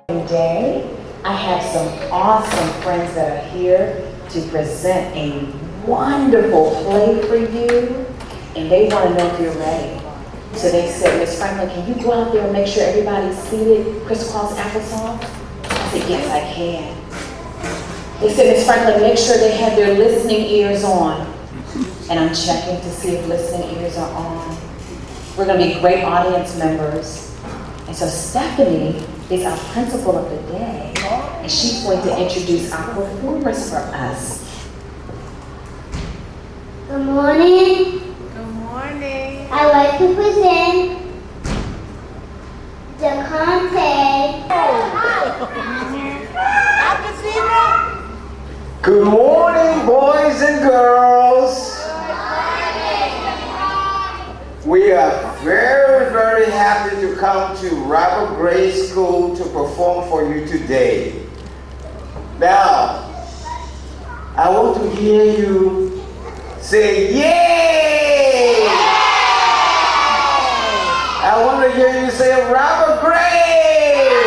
Today, I have some awesome friends that are here to present a wonderful play for you, and they want to know if you're ready. So they said, Miss Franklin, can you go out there and make sure everybody's seated crisscross applesauce? I said, yes, I can. They said, Miss Franklin, make sure they have their listening ears on. And I'm checking to see if listening ears are on. We're going to be great audience members. And so Stephanie is our principal of the day, and she's going to introduce our performers for us. Good morning. Good morning. I'd like to present Dehkontee. Good morning, boys and girls. We are very, very happy to come to Robert Gray School to perform for you today. Now, I want to hear you say, yay! I want to hear you say, Robert Gray!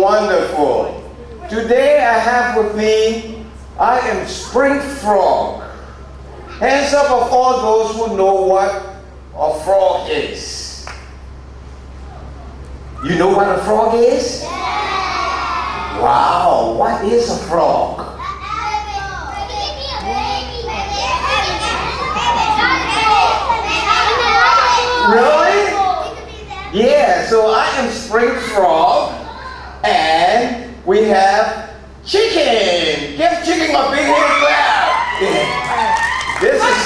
Wonderful. Today I have with me, I am Spring Frog. Hands up of all those who know what a frog is. You know what a frog is? Wow, what is a frog? Really? Yeah, so I am Spring Frog, and we have chicken. Give chicken a big hand clap. This is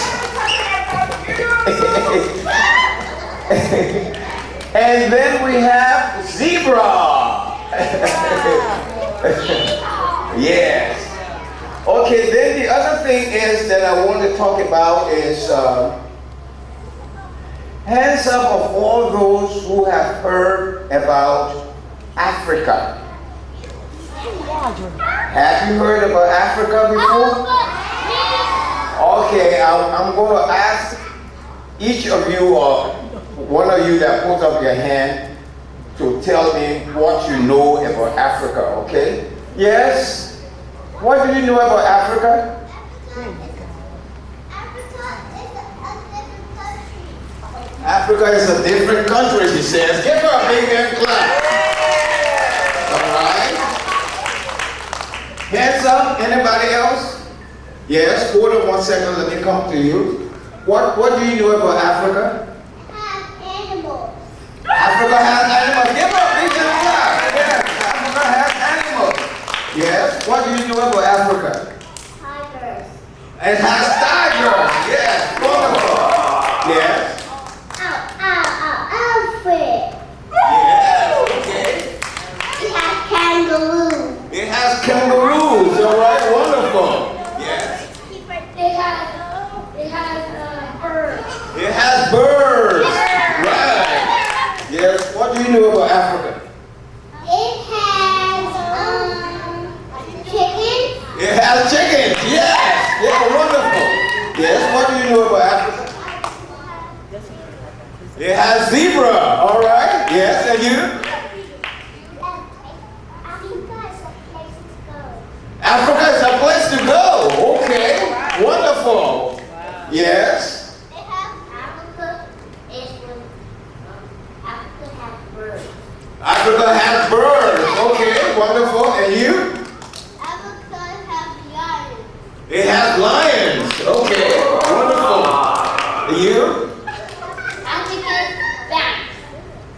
and then we have zebra. Yes. Okay, then the other thing is that I want to talk about is hands up of all those who have heard about Africa. Have you heard about Africa before? Okay, I'm going to ask each of you, or one of you that put up your hand, to tell me what you know about Africa, okay? Yes? What do you know about Africa? Africa is a different country, she says. Give her a big hand clap. All right. Hands up, anybody else? Yes, hold on 1 second, let me come to you. What do you know about Africa? Animals. Africa has animals. Give her a big hand clap. Yes, Africa has animals. Yes, what do you know about Africa? Tigers. It has tigers. Yes, wonderful. Yes. Alfred. Yes, okay. It has kangaroos. It has kangaroos, all right, wonderful. Yes. It has birds. It has birds. Right. Yes, what do you know about Africa? It has chicken. It has chickens, yes. Yeah, wonderful. Yes, what do you know about Africa? It has zebra, all right. Yes, and you? Africa is a place to go. Okay, wonderful. Yes. Africa has birds. Africa has birds. Okay, wonderful. And you? Africa has lions. It has lions. Okay, wonderful. And you? Africa is back.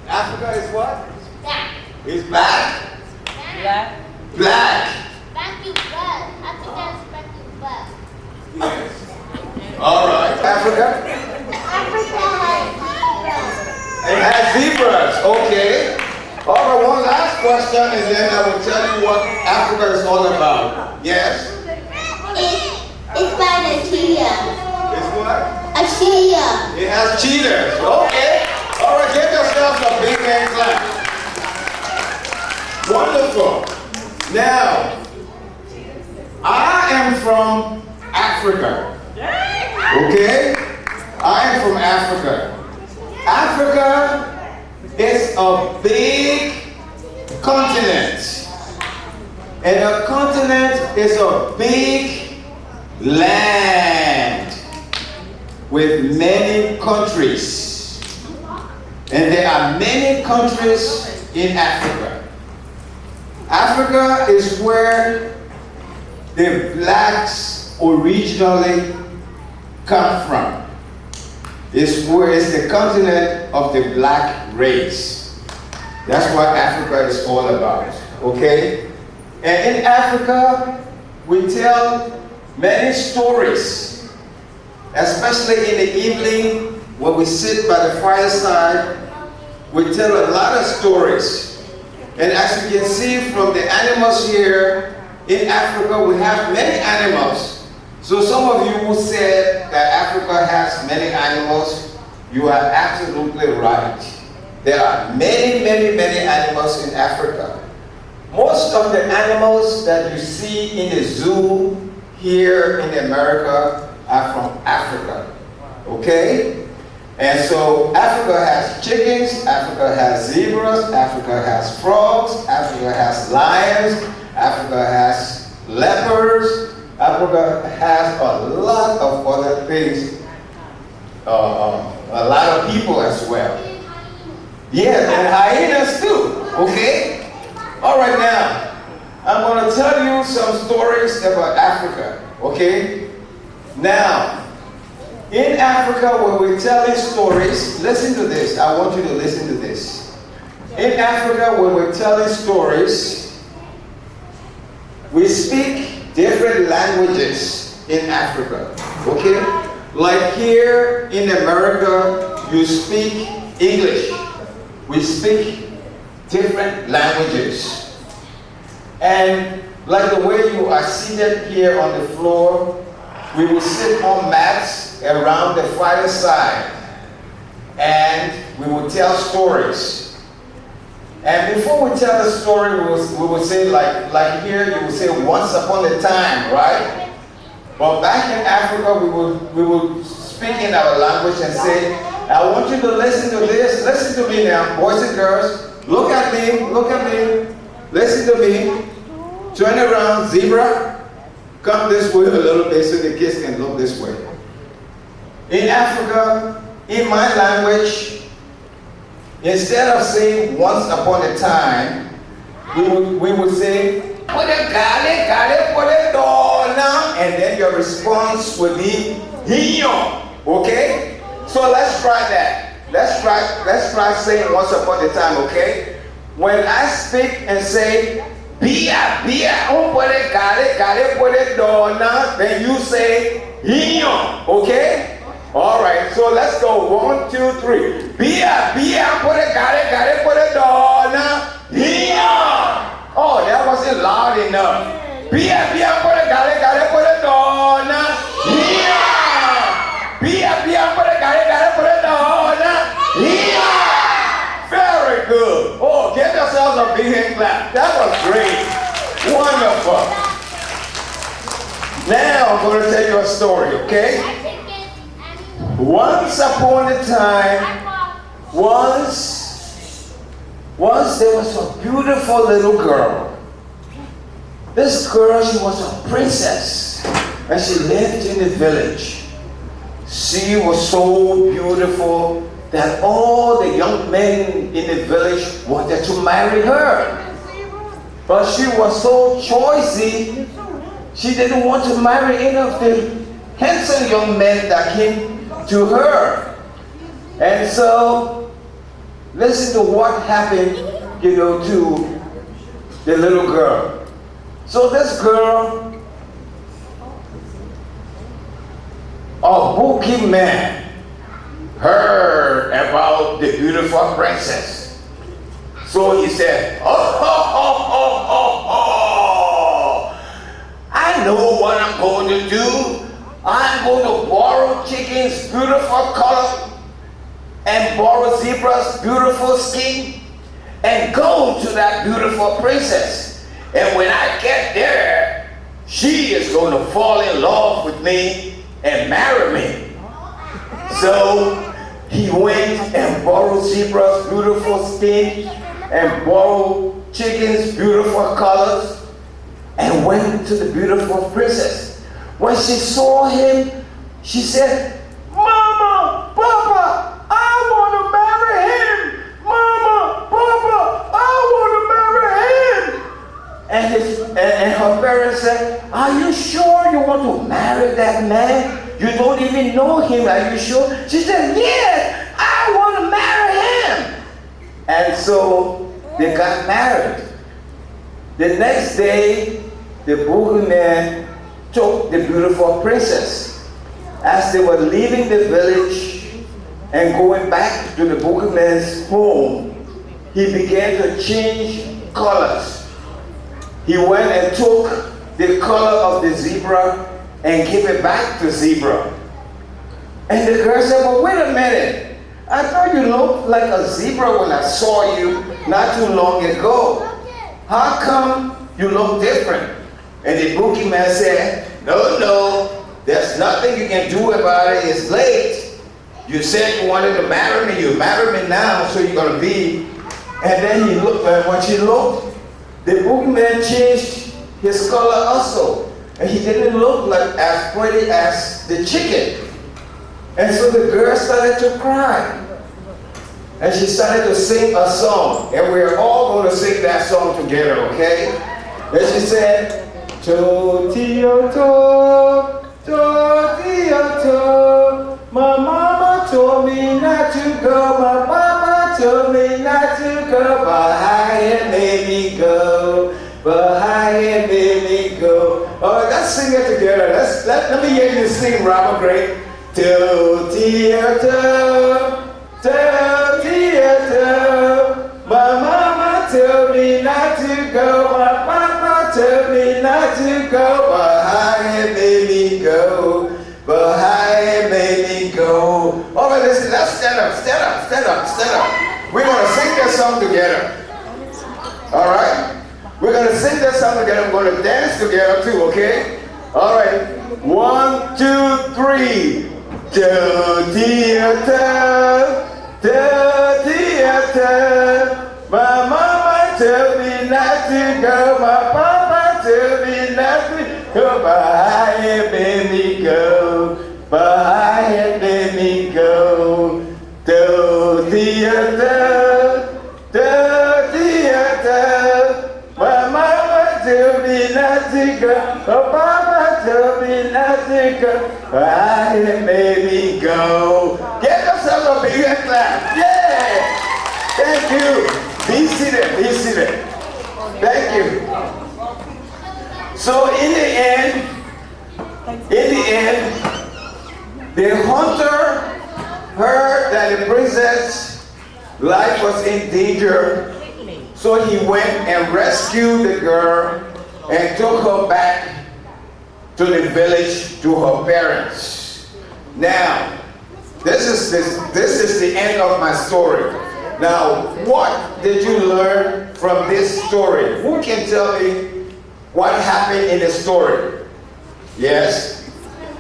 Africa is what? Back. It's black. Black. Black. Back to black. Africa is back to black. Yes. All right. Africa? Africa has It has zebras. Okay. All right, one last question, and then I will tell you what Africa is all about. Yes? It's by the cheetah. It's what? A cheetah. It has cheetahs. Okay. All right, get yourselves a big hand clap. Wonderful. Now, I am from Africa. Okay? I am from Africa. Africa is a big continent. And a continent is a big land with many countries. And there are many countries in Africa. Africa is where the blacks originally come from. It's where it's the continent of the black race. That's what Africa is all about, okay? And in Africa, we tell many stories, especially in the evening when we sit by the fireside. We tell a lot of stories. And as you can see from the animals here, in Africa we have many animals. So some of you who said that Africa has many animals, you are absolutely right. There are many, many, many animals in Africa. Most of the animals that you see in the zoo here in America are from Africa, okay? And so Africa has chickens, Africa has zebras, Africa has frogs, Africa has lions, Africa has leopards, Africa has a lot of other things, a lot of people as well. Yes, and hyenas too, okay? All right, now, I'm going to tell you some stories about Africa, okay? Now, in Africa, when we're telling stories, listen to this. I want you to listen to this. In Africa, when we're telling stories, we speak different languages in Africa, okay? Like here in America, you speak English. We speak different languages. And like the way you are seated here on the floor, we will sit on mats around the fireside and we will tell stories. And before we tell the story, we will say, like here, you will say once upon a time, right? But back in Africa, we will speak in our language and say, I want you to listen to this. Listen to me now, boys and girls. Look at me, look at me. Listen to me. Turn around, zebra. Come this way a little bit so the kids can look this way. In Africa, in my language, instead of saying once upon a time, we would say, put a gale, put a dona, and then your response would be, hino, okay? So let's try that. Let's try saying once upon a time, okay? When I speak and say, Bia, puede care, puede dona, then you say, hino, okay? All right, so let's go. 1, 2, 3. Bia, puede care, puede dona, hino. Oh, that wasn't loud enough. Bia, puede care, puede dona, hino. Bia, puede care, puede dona, hino. Very good. Oh, give yourselves a big hand clap. That was great. Wonderful. Now I'm going to tell you a story, okay? Once upon a time, once there was a beautiful little girl. This girl, she was a princess, and she lived in the village. She was so beautiful that all the young men in the village wanted to marry her. But she was so choosy, she didn't want to marry any of the handsome young men that came to her. And so, listen to what happened, to the little girl. So this girl, a bookie man, heard about the beautiful princess. So he said, I know what I'm going to do. I'm going to borrow chickens' beautiful color and borrow zebra's beautiful skin and go to that beautiful princess. And when I get there, she is going to fall in love with me and marry me. So he went and borrowed zebra's beautiful skin and borrowed chicken's beautiful colors and went to the beautiful princess. When she saw him, she said, "Mama, Papa, I want to marry him. Mama, Papa, I want to marry him." And her parents said, "Are you sure you want to marry that man? You don't even know him, are you sure?" She said, "Yes, I want to marry him." And so they got married. The next day, the boogeyman took the beautiful princess. As they were leaving the village and going back to the boogeyman's home, he began to change colors. He went and took the color of the zebra and gave it back to zebra. And the girl said, "But wait a minute. I thought you looked like a zebra when I saw you not too long ago. How come you look different?" And the boogeyman said, No, there's nothing you can do about it. It's late. You said you wanted to marry me. You marry me now, so you're going to be. And then he looked, and when she looked, the boogeyman changed his color also. And he didn't look like as pretty as the chicken. And so the girl started to cry. And she started to sing a song. And we're all going to sing that song together, okay? And she said, "Totioto, Totioto, my mama told me not to go, my papa told me not to go, but I had made me go, but I had made me go." All right, let's sing it together. Let me hear you sing, Robert Gray. Totioto, Totioto, my mama told me not to go, my papa told me not to go, but I had made me go, but I had made me go. All right, listen, let's stand up, stand up, stand up, stand up. We're going to sing that song together. All right? We're going to sing that song together. We're going to dance together too, okay? All right. 1, 2, 3. Totioto, Totioto, my mama told me not to go, my papa told me not to go, but I had made me go, but I had made me go. Totioto, Totioto, my mama told me not to go, my papa told me not to go, but I had made me go. Give yourself a big clap. Yeah! Thank you. Be seated, be seated. Thank you. So in the end, the hunter heard that the princess' life was in danger, so he went and rescued the girl and took her back to the village to her parents. Now, this is the end of my story. Now, what did you learn from this story? Who can tell me what happened in the story? Yes?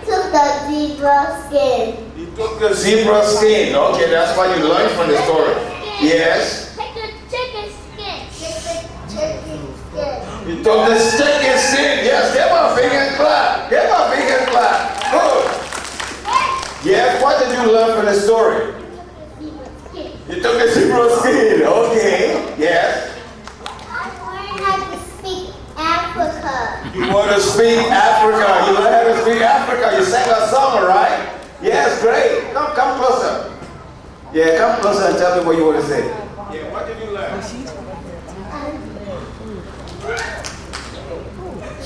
Took the zebra skin. You took the zebra skin. Okay, that's what you learned from the story. Yes? Take the chicken skin. Take the chicken skin. You took the chicken skin. Yes, give her a finger clap. Give her a finger clap. Good. Yes, what did you learn from the story? You took the zebra skin. Okay, yes. I learned how to speak Africa. You want to speak Africa. You learn how to speak Africa. You sang a song, right? Yes, great. Come closer. Yeah, come closer and tell me what you want to say. Yeah, what did you learn?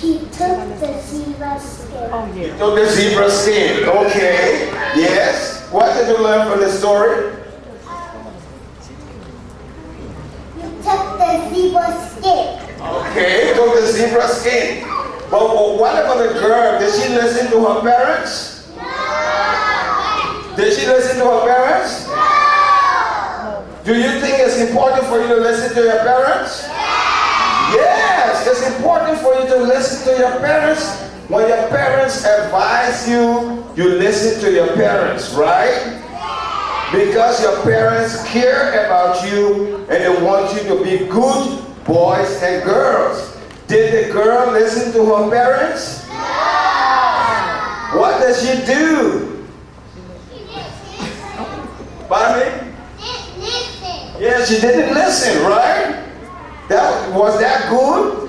He took the zebra skin. You took the zebra skin. Okay. Yes. What did you learn from the story? Took the zebra skin. Okay, took the zebra skin. But what about the girl? Did she listen to her parents? No. Did she listen to her parents? No. Do you think it's important for you to listen to your parents? Yes, it's important for you to listen to your parents. When your parents advise you, you listen to your parents, right? Because your parents care about you and they want you to be good boys and girls. Did the girl listen to her parents? What does she do? Pardon me? Yeah, she didn't listen, right? Was that good?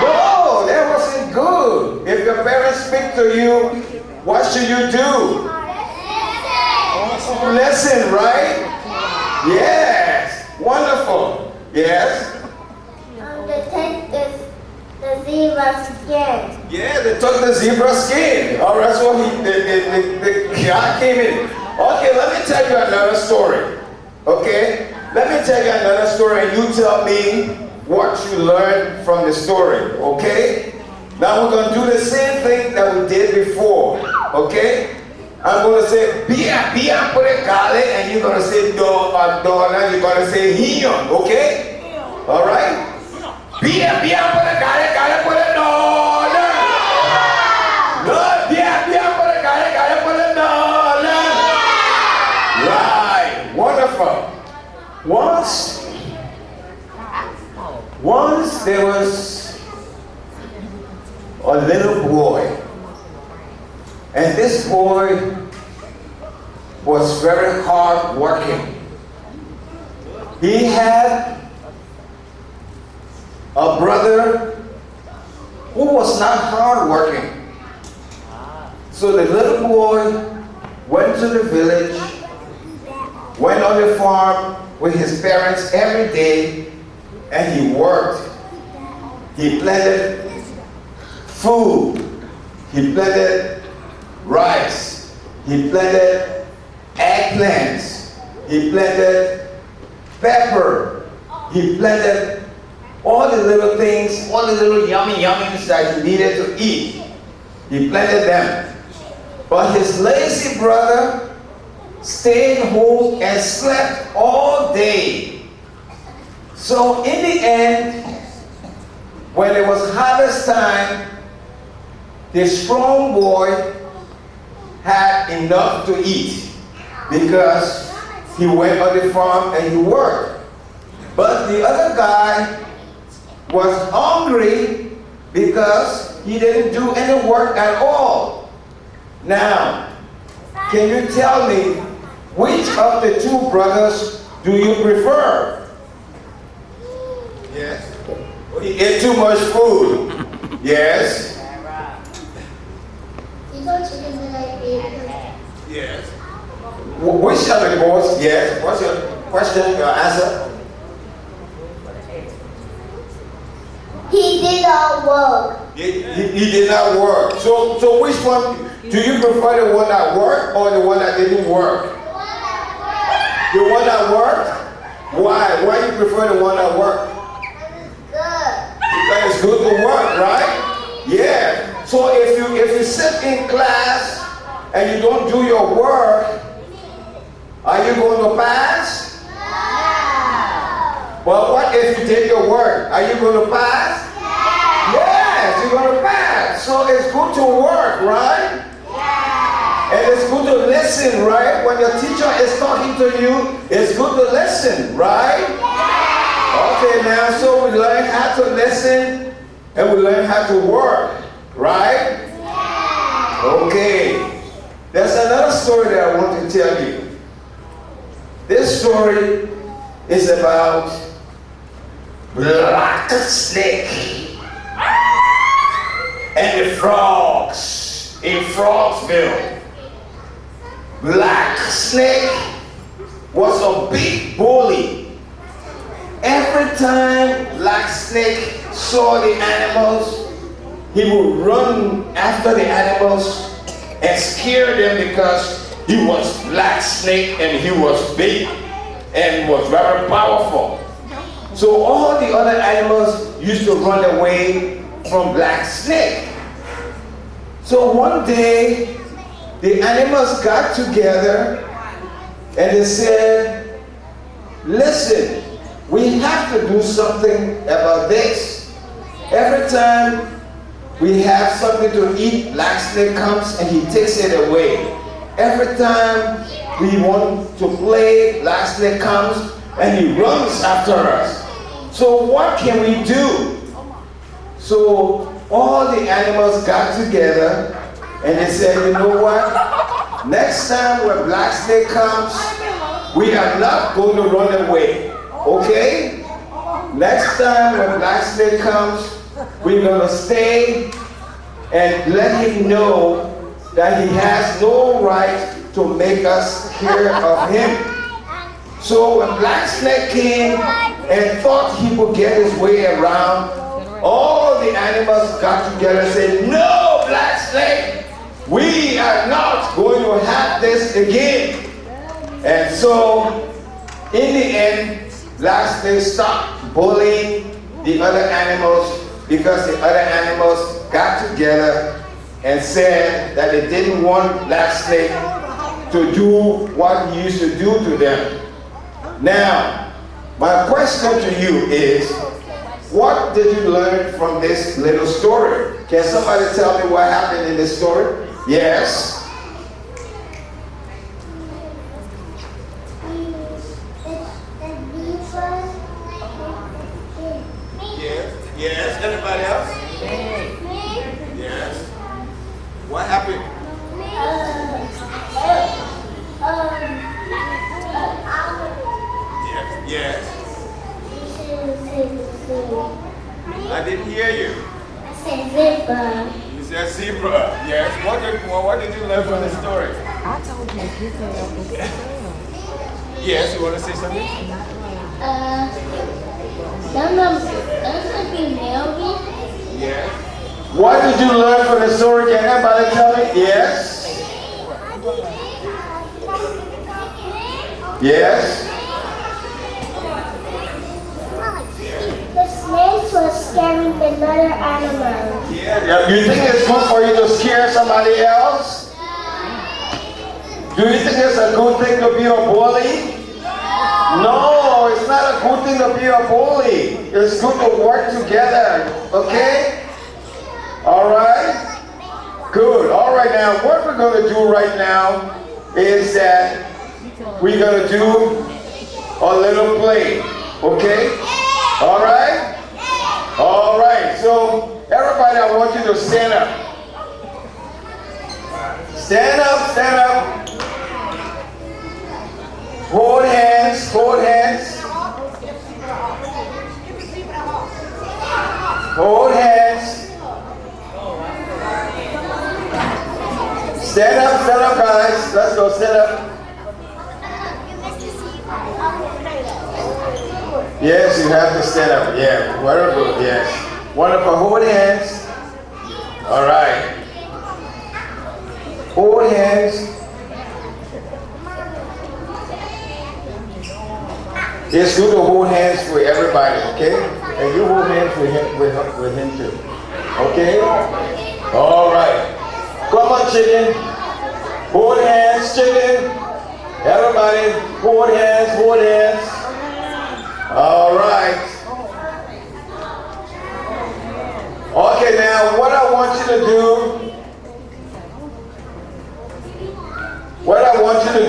No, that wasn't good. If your parents speak to you, what should you do? Listen, right? Yes. Wonderful. Yes. They take the zebra skin. Yeah, they took the zebra skin. All right, so the guy came in. Okay, let me tell you another story. Okay? Let me tell you another story and you tell me what you learned from the story. Okay? Now we're going to do the same thing that we did before. Okay? I'm going to say, bia, put a garlic, and you're going to say, dona, you're going to say, hiyon. Okay? All right? Bia, put a garlic, put a dona. No, bia, put a garlic, put a dona. Right. Wonderful. Once there was a little boy, and this boy was very hard working. He had a brother who was not hard working. So the little boy went to the village, went on the farm with his parents every day, and he worked. He planted food. He planted rice. He planted eggplants. He planted pepper. He planted all the little things, all the little yummies that he needed to eat. He planted them. But his lazy brother stayed home and slept all day. So in the end, when it was harvest time, the strong boy had enough to eat because he went on the farm and he worked. But the other guy was hungry because he didn't do any work at all. Now, can you tell me which of the two brothers do you prefer? Yes. He ate too much food. Yes. Yes. Which of the boys? Yes. What's your question, your answer? He did not work. He did not work. So which one, do you prefer the one that worked or the one that didn't work? The one that worked? Why? Why do you prefer the one that worked? Because it's good to work, right? Yeah. So if you sit in class and you don't do your work, are you going to pass? Well, what if you did your work? Are you going to pass? Yes, you're going to pass. So it's good to work, right? And it's good to listen, right? When your teacher is talking to you, it's good to listen, right? Okay, now so we learn how to listen and we learn how to work, right? Okay. There's another story that I want to tell you. This story is about Black Snake and the frogs in Frogsville. Black Snake was a big bully. Every time Black Snake saw the animals, he would run after the animals and scare them because he was Black Snake and he was big and was very powerful. So all the other animals used to run away from Black Snake. So one day, the animals got together and they said, listen, we have to do something about this. Every time we have something to eat, Black Snake comes and he takes it away. Every time we want to play, Black Snake comes and he runs after us. So what can we do? So all the animals got together and they said, you know what? Next time when Black Snake comes, we are not going to run away. Okay? Next time when Black Snake comes, we're going to stay and let him know that he has no right to make us hear of him. So when Black Snake came and thought he would get his way around, all the animals got together and said, no, Black Snake, we are not going to have this again. And so in the end, Black Snake stopped bullying the other animals because the other animals got together and said that they didn't want Black Snake to do what he used to do to them. Now, my question to you is, what did you learn from this little story? Can somebody tell me what happened in this story? Yes. Yes. Anybody else? Yes. What happened? Yes. I didn't hear you. I said zebra. You said zebra. Yes. What did you learn from the story? I told you to get there. Yes. You want to say something? Don't be married. Yes. What did you learn from the story? Can anybody tell me? Yes. Yes. The snakes were scaring the other animals. Yeah. Do you think it's good for you to scare somebody else? Do you think it's a good thing to be a bully? No, it's not a good thing to be a bully. It's good to work together. Okay? All right? Good. All right, now, what we're going to do right now is that we're going to do a little play. Okay? All right? All right. So, everybody, I want you to stand up. Stand up, stand up. Hold hands, hold hands. Hold hands. Stand up, guys. Let's go, stand up. Yes, you have to stand up. Yeah, wonderful, yes. Wonderful, hold hands. All right. Hold hands. It's good to hold hands with everybody, okay? And you hold hands with him too. Okay? All right. Come on, chicken. Hold hands, chicken. Everybody, hold hands, hold hands. All right. Okay, now what I want you to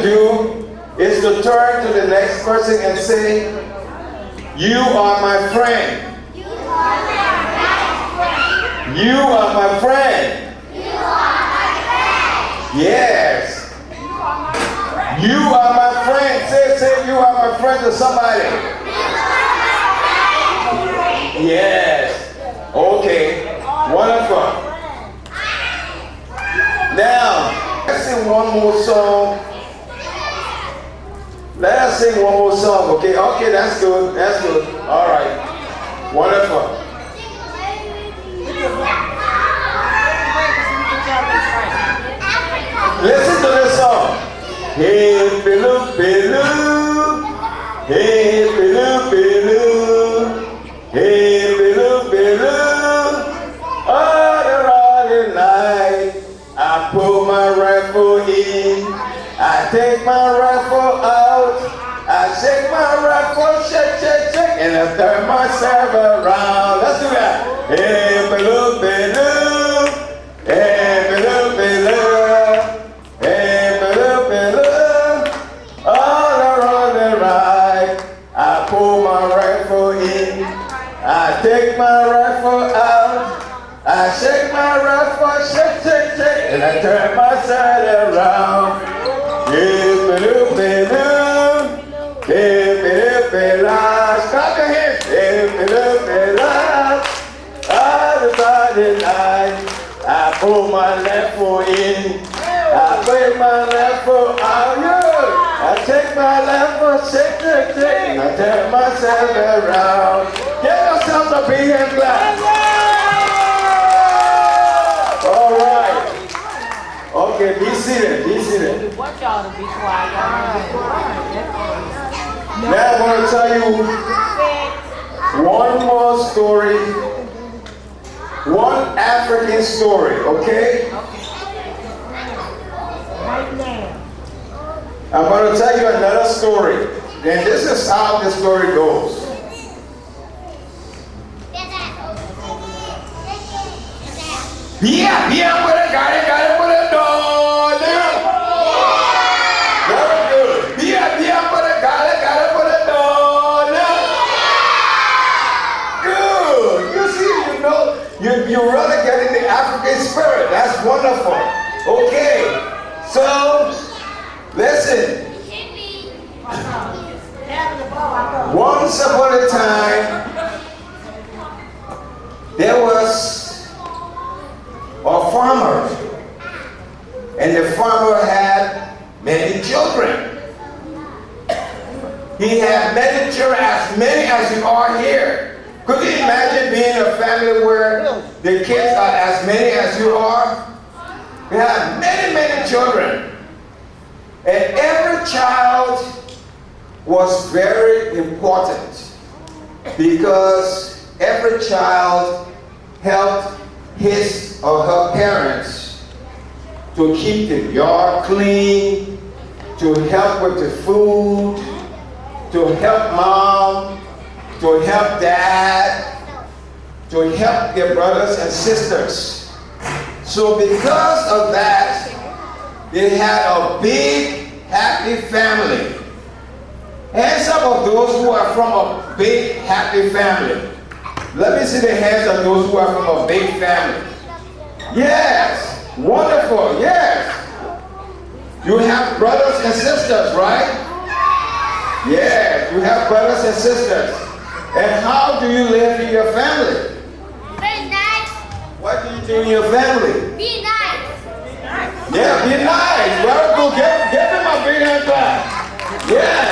do is to turn to the next person and say, you are my friend. You are my friend. You are my friend. You are my friend. Yes. You are my friend. Say you are my friend to somebody. Yes. Okay. Wonderful. Now, let's sing one more song. Let us sing one more song, okay? Okay, that's good. That's good. All right. Wonderful. Listen to this song. Hey, Biloo, Biloo. Hey, Biloo, Biloo. Hey, Biloo, Biloo. All the night, I pull my rifle in. I take my rifle out. I shake my rifle, shake, shake, shake, and I turn myself around. Let's do that. Hey, Biloo, Biloo. Hey, Biloo, Biloo. Hey, Biloo, Biloo. I take my rifle out. I shake my rifle, shake, shake, shake, and I turn my side around. Stop your hands. I pull my left foot in. I break my left foot out. I take my left foot, shake, shake, shake, and I turn myself around. Get yourself a big hand clap. All right. Okay, be seated, be seated. We want y'all to be quiet. Y'all want to be quiet. Now I'm going to tell you one more story. One African story, okay? Right now. I'm going to tell you another story. And this is how the story goes. Yeah, put it, got it, put it down. Very good. Yeah, put it, got it, put it down. Good. You see, you're really getting the African spirit. That's wonderful. Okay, so listen. Once upon a time, there was a farmer, and the farmer had many children. He had many children, as many as you are here. Could you imagine being a family where the kids are as many as you are? We have many, many children. And every child was very important because every child helped his or her parents to keep the yard clean, to help with the food, to help mom, to help dad, to help their brothers and sisters. So because of that, they had a big, happy family. Hands up of those who are from a big, happy family. Let me see the hands of those who are from a big family. Yes, wonderful, yes. You have brothers and sisters, right? Yes, you have brothers and sisters. And how do you live in your family? Very nice. What do you do in your family? Be nice. Yeah, be nice. Very good. Give them a big hand clap. Yes.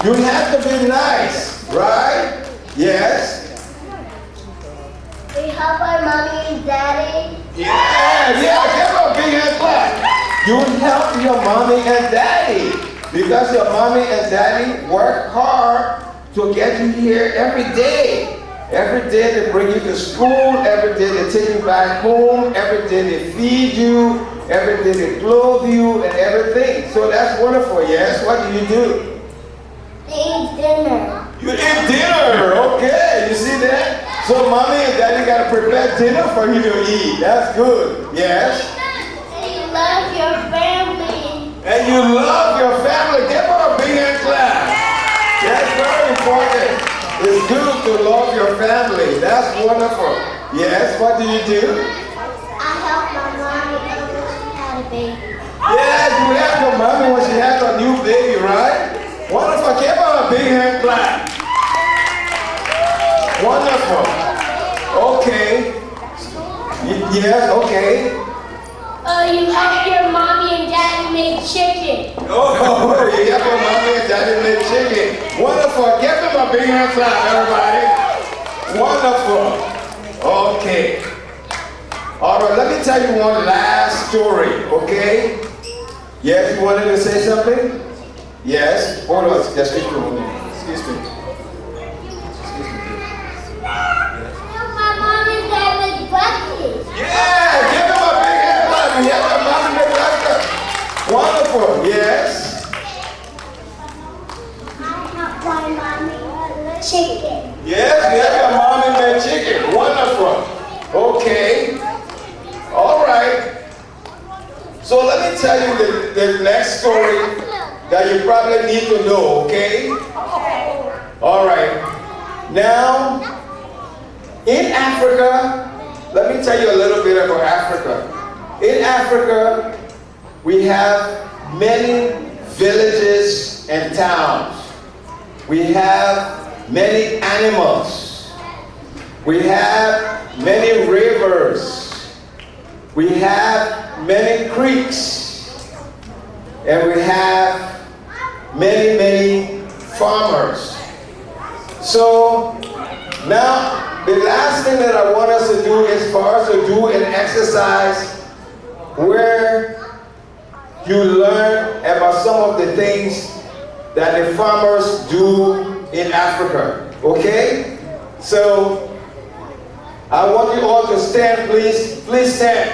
You have to be nice, right? Yes. We help our mommy and daddy. Yeah, give them a big hand clap. You help your mommy and daddy because your mommy and daddy work hard to get you here every day. Every day they bring you to school, every day they take you back home, every day they feed you, every day they clothe you and everything. So that's wonderful, yes? What do you do? They eat dinner. You eat dinner, okay, you see that? So mommy and daddy gotta prepare dinner for you to eat. That's good, yes? And you love your family. And you love your family. Give her a big hand clap. That's very important. It's good to love your family. That's wonderful. Yes, what do you do? I help my mommy when she had a baby. Yes, you help your mommy when she has a new baby, right? Wonderful. Give her a big hand clap. Wonderful. Okay. Yes, okay. You help your mommy and daddy make chicken. Oh, you help your mommy and daddy make chicken. Wonderful. Give them a big hand clap, everybody. Wonderful. Okay. All right, let me tell you one last story, okay? Yes, you wanted to say something? Yes. Hold on. Excuse me. Excuse me. Help my mom and dad make breakfast. Yeah, give them a big hand clap. You help your mommy make breakfast. Wonderful. Yes. I help my mommy make chicken. Yes, you have your mommy make chicken. Wonderful. Okay. All right. So let me tell you the next story that you probably need to know, okay? All right. Now, in Africa, let me tell you a little bit about Africa. In Africa, we have many villages and towns. We have many animals. We have many rivers. We have many creeks. And we have many, many farmers. So now, the last thing that I want us to do is for us to do an exercise where you learn about some of the things that the farmers do in Africa, okay? So, I want you all to stand, please. Please stand.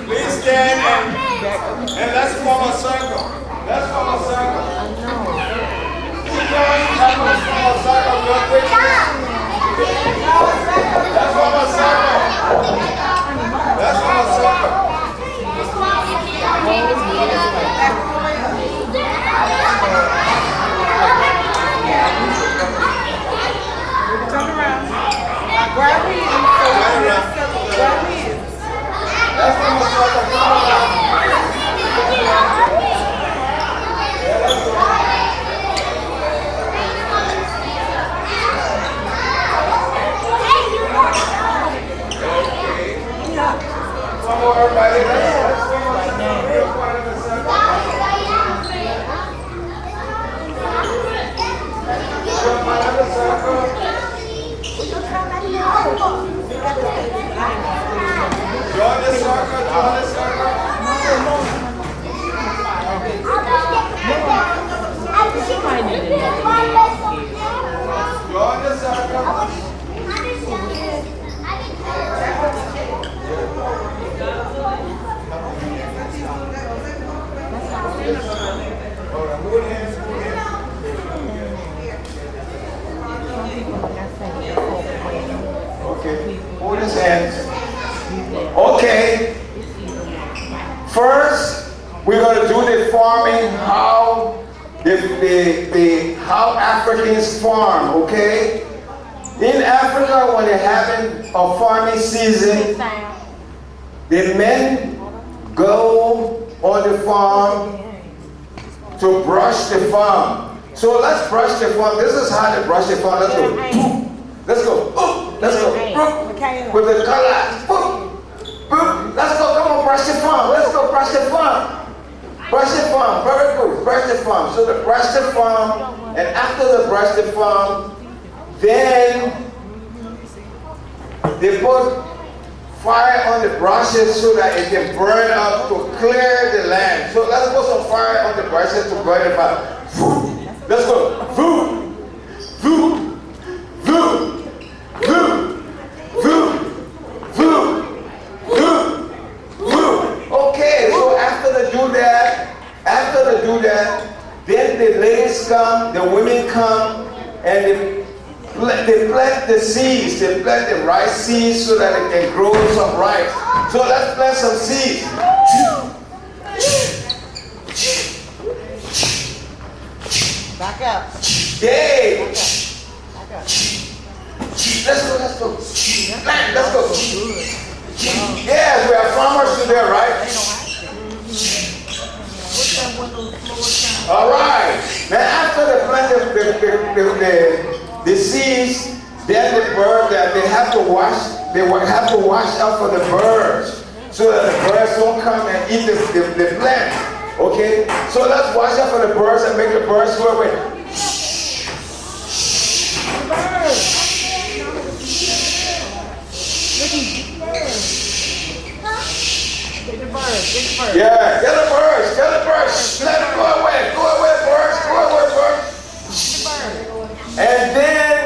Please stand and let's form a circle. Let's form a circle. Let's form a circle real quick. Let's form a circle. Let's form a circle. Turn around. Grab hands. Grab hands. Let's form a circle. Come on now. One more, everybody. Let's form a circle real quick in the circle. Another circle. Join the circle, join the circle. Join the circle. Hold on, move hands, move hands. Okay, hold his hands. Okay. First, we're going to do the farming, how how Africans farm, okay? In Africa, when they're having a farming season, the men go on the farm to brush the farm. So let's brush the farm. This is how they brush the farm. Let's go. Let's go. Let's go. With the colors. Let's go. Come on, brush the farm. Let's go brush the farm. Brush the farm. Very good. Brush the farm. So they brush the farm. And after they brush the farm, then they put fire on the brushes so that it can burn up to clear the land. So let's put some fire on the brushes to burn it up. Let's go. Okay, so after they do that, then the ladies come, the women come, and they plant the seeds. They plant the rice seeds so that it can grow some rice. So let's plant some seeds. Back up. Yay! Back up. Let's go. Plant, let's go. Yes, we are farmers today, right? All right. Now after they plant the seeds, then the bird that they have to watch out for the birds so that the birds don't come and eat the plant. Okay? So let's watch out for the birds and make the birds go away. Get the birds. Yeah, get the birds. Let them go away, birds. And then,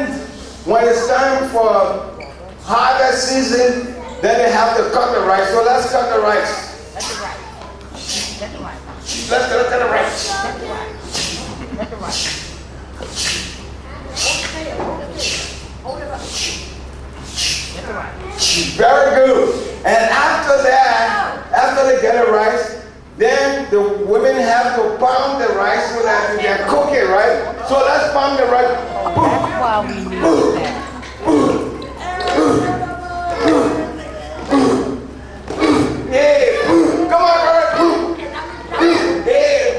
when it's time for harvest season, then they have to cut the rice. So let's cut the rice. Let's cut the rice. Very good. And after that, after they get the rice, then the women have to pound and cook it, right? So let's find the right. That's why we need that. Yeah, come on, girl. Yeah.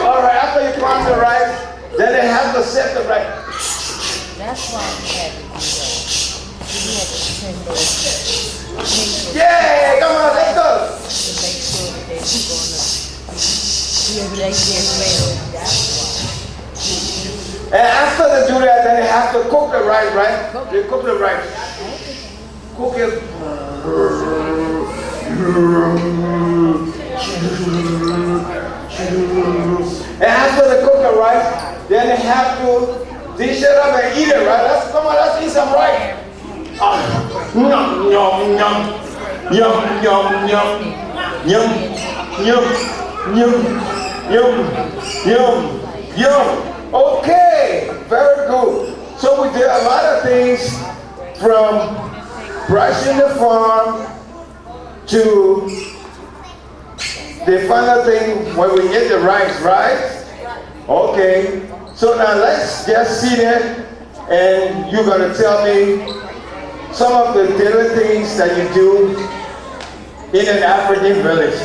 All right, after you plant the rice, then they have to set the rice. That's why we had to do that. We had to send those pictures Yeah, come on, let's go. to make sure that they were gonna be able to get well. That's And after they do that, then they have to cook the rice, right? They cook the rice. Cook it. And after they cook the rice, then they have to dish it up and eat it, right? Come on, let's eat some rice. Yum, yum, yum. Yum, yum, yum. Yum, yum, yum, yum, yum, yum. Okay, very good. So we did a lot of things from brushing the farm to the final thing when we get the rice, right? Okay. So now let's just sit there and you're going to tell me some of the daily things that you do in an African village.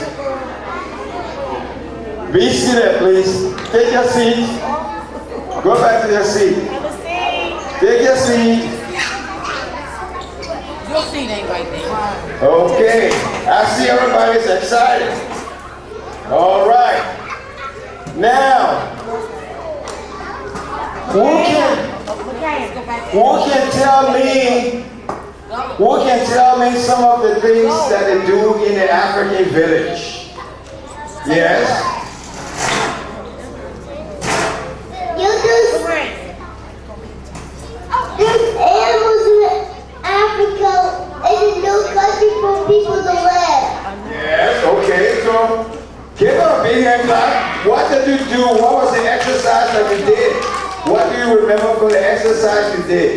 Be seated, please. Take your seat. Go back to your seat. Take your seat. Your seat ain't right there. Okay. I see everybody's excited. All right. Now, who can tell me some of the things that they do in the African village? Yes? There's animals in Africa. It's a new country for people to live. Yes, okay. So, give up a big hand clap. What did you do? What was the exercise that you did? What do you remember from the exercise you did?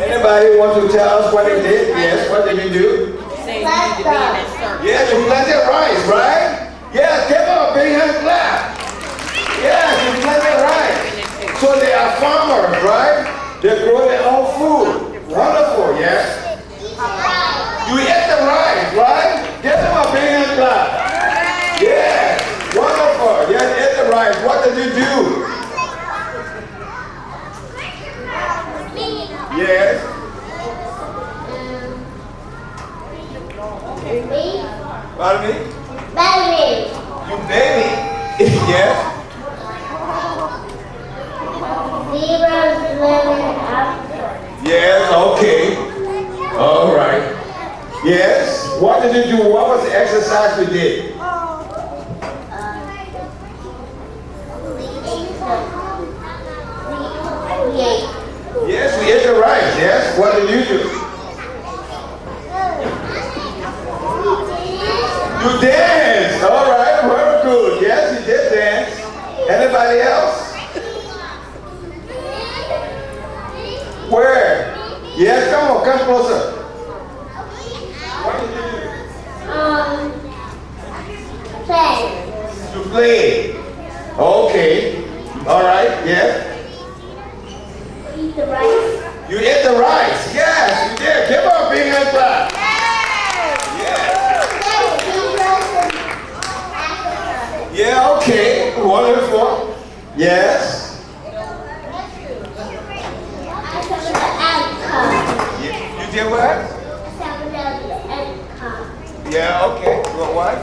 Anybody want to tell us what they did? Yes, what did you do? Say you need to be in that circle. Yes, you planted rice, right? Yes, give them a big hand clap. Yes, you planted rice. So they are farmers, right? They grow their own food. Wonderful, yes? You ate the rice, right? Give them a big hand clap. Yes, wonderful. Yes, you ate the rice. What did you do? Yes. Pardon me? You baby. Yes. Zebras live in Africa. Yes, okay. All right. Yes. What did you do? What was the exercise you did? Yes, we ate the rice. Yes. What did you do? You danced. All right. Very good. Yes, you did dance. Anybody else? Where? Yes, come on, come closer. What did you do? Play. You played. Okay. All right. Yes. Eat the rice. You ate the rice. Yes, you did. Give her a big hand clap. Yes. Yeah, okay. Wonderful. Yes. You did what? Yeah, okay. What?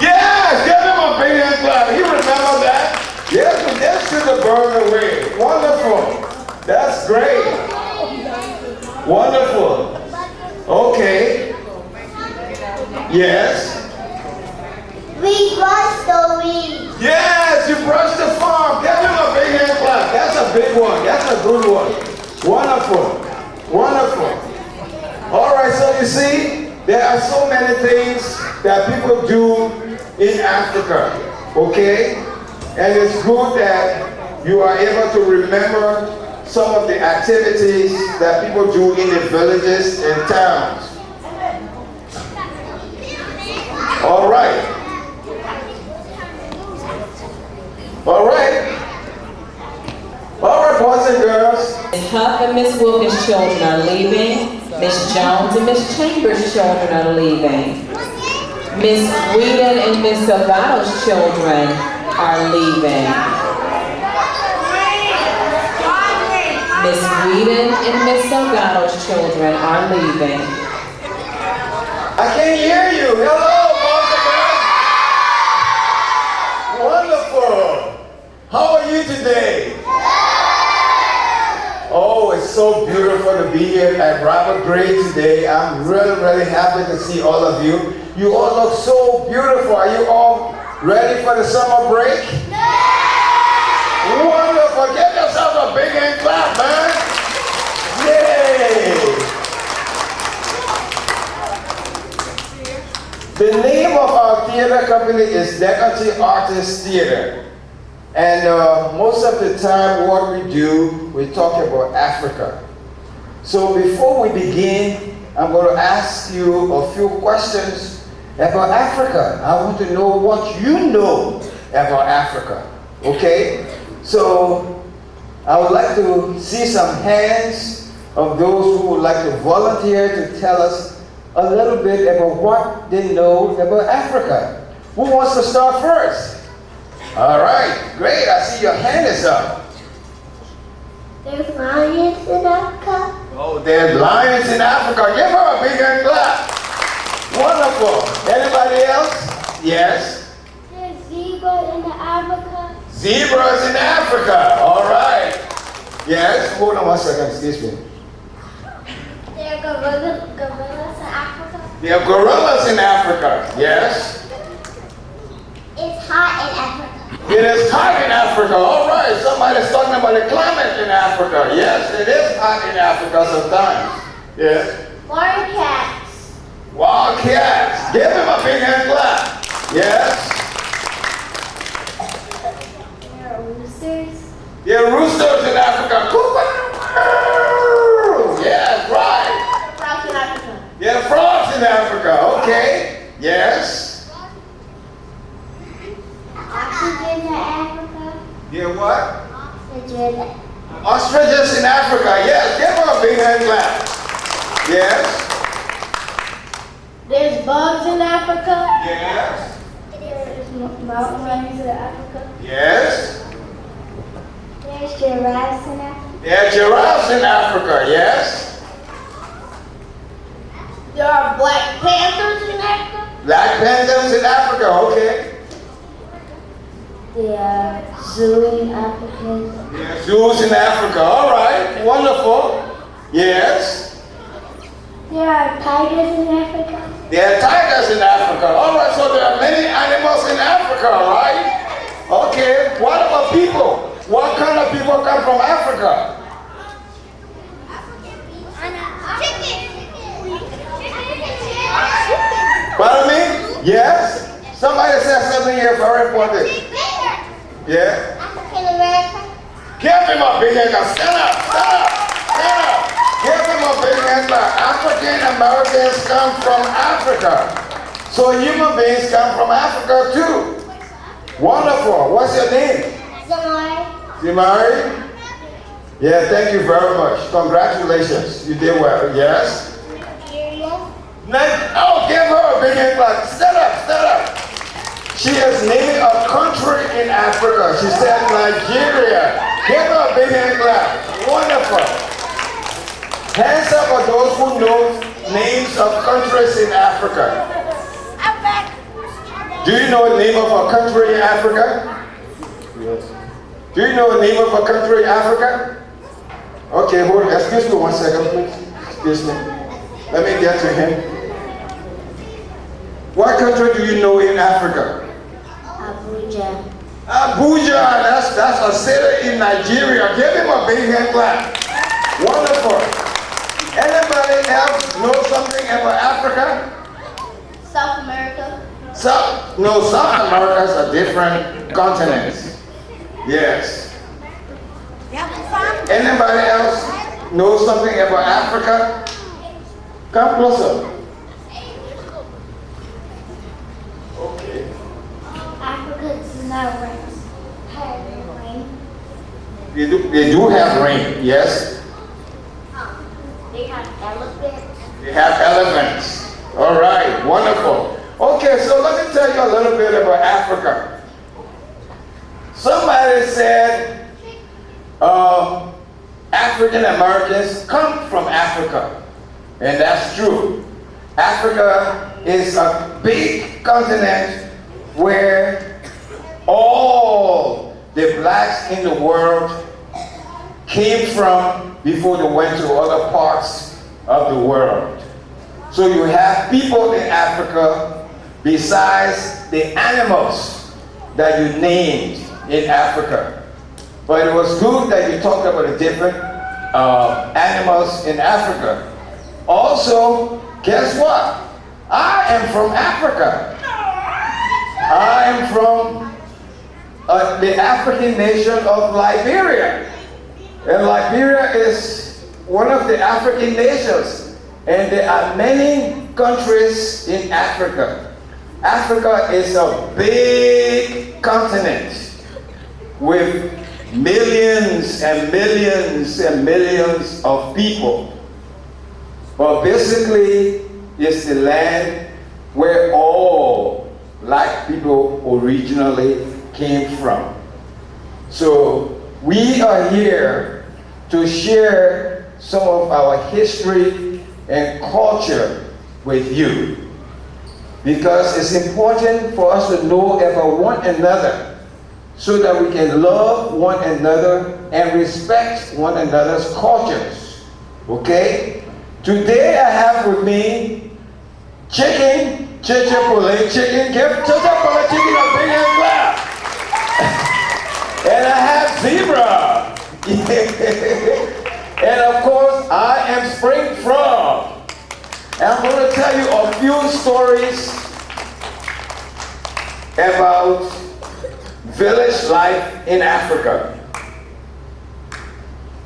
Yes, give him a big hand clap. You remember that? Yes, we did shoot the bird away. Wonderful. That's great. Wonderful. Okay. Yes. We brush the weeds. Yes, you brushed the farm. Give him a big hand clap. That's a big one. That's a good one. Wonderful. Wonderful. All right, so you see, there are so many things that people do in Africa, okay? And it's good that you are able to remember some of the activities that people do in the villages and towns. All right. All right. All right, boys and girls. Miss Huff and Miss Wilkins' children are leaving. Miss Jones and Miss Chambers' children are leaving. Miss Whedon and Miss Salgato's children are leaving. Miss Whedon and Miss Salgato's children are leaving. I can't hear you. Hello, boys and girls. Wonderful. How are you today? Oh, it's so beautiful to be here at Robert Gray today. I'm really, really happy to see all of you. You all look so beautiful. Are you all ready for the summer break? Wonderful. Give yourself a big hand clap, man. Yay. The name of our theater company is Dehkontee Artist Theater. And most of the time what we do, we talk about Africa. So before we begin, I'm going to ask you a few questions about Africa. I want to know what you know about Africa, okay? So I would like to see some hands of those who would like to volunteer to tell us a little bit about what they know about Africa. Who wants to start first? All right, great. I see your hand is up. There's lions in Africa. Oh, there's lions in Africa. Give her a big hand clap. Wonderful. Anybody else? Yes. There's zebra in Africa. Zebras in Africa. All right. Yes. Hold on one second. Excuse me. There are gorillas in Africa. There are gorillas in Africa. Yes. It's hot in Africa. It is hot in Africa. All right. Somebody's talking about the climate in Africa. Yes, it is hot in Africa sometimes. Yes. Wild cats. Wildcats. Give him a big hand clap. Yes. There are roosters. There are roosters in Africa. Yes, right. Frogs in Africa. There are frogs in Africa. Okay. Yes. Oxygen in Africa. There what? Oxygen. Ostriches in Africa. Yes. Give her a big hand clap. Yes. There's bugs in Africa. Yes. There's mountain lions in Africa. Yes. There's giraffes in Africa. There are giraffes in Africa. Yes. There are black panthers in Africa. Black panthers in Africa. Okay. There are zoo in Africa. There are zoos in Africa. All right. Wonderful. Yes. There are tigers in Africa. There are tigers in Africa. All right. So there are many animals in Africa, right? Okay. What about people? What kind of people come from Africa? Pardon me? Yes? Somebody said something here very important. Yeah? African American. Give him a big hand. Stand up, stand up, stand up. Give him a big hand. African Americans come from Africa. So human beings come from Africa too. Wonderful. What's your name? Zamari. Zimari? Yeah, thank you very much. Congratulations. You did well. Yes? Oh, give her a big hand clap. Stand up, stand up. She is naming a country in Africa. She said Nigeria. Give her a big hand clap. Wonderful. Hands up for those who know names of countries in Africa. Do you know the name of a country in Africa? Yes. Do you know the name of a country in Africa? Okay, hold on. Excuse me 1 second, please. Excuse me. Let me get to him. What country do you know in Africa? Abuja. Abuja, that's a city in Nigeria. Give him a big hand clap. Wonderful. Anybody else know something about Africa? South America. South America is a different continent. Yes. Anybody else know something about Africa? Come closer. Okay. Africa does not rain. Have rain. They do have rain, yes. They have elephants. They have elephants. All right, wonderful. Okay, so let me tell you a little bit about Africa. Somebody said African Americans come from Africa, and that's true. Africa is a big continent where all the blacks in the world came from before they went to other parts of the world. So you have people in Africa besides the animals that you named in Africa. But it was good that you talked about the different animals in Africa. Also, guess what? I am from Africa. I am from the African nation of Liberia. And Liberia is one of the African nations. And there are many countries in Africa. Africa is a big continent with millions and millions and millions of people. But basically, it's the land where all black people originally came from. So we are here to share some of our history and culture with you, because it's important for us to know about one another so that we can love one another and respect one another's cultures. Okay? Today I have with me chicken, chicken, give chicken a big hand clap. And I have zebra. And of course, I am spring frog. And I'm going to tell you a few stories about village life in Africa.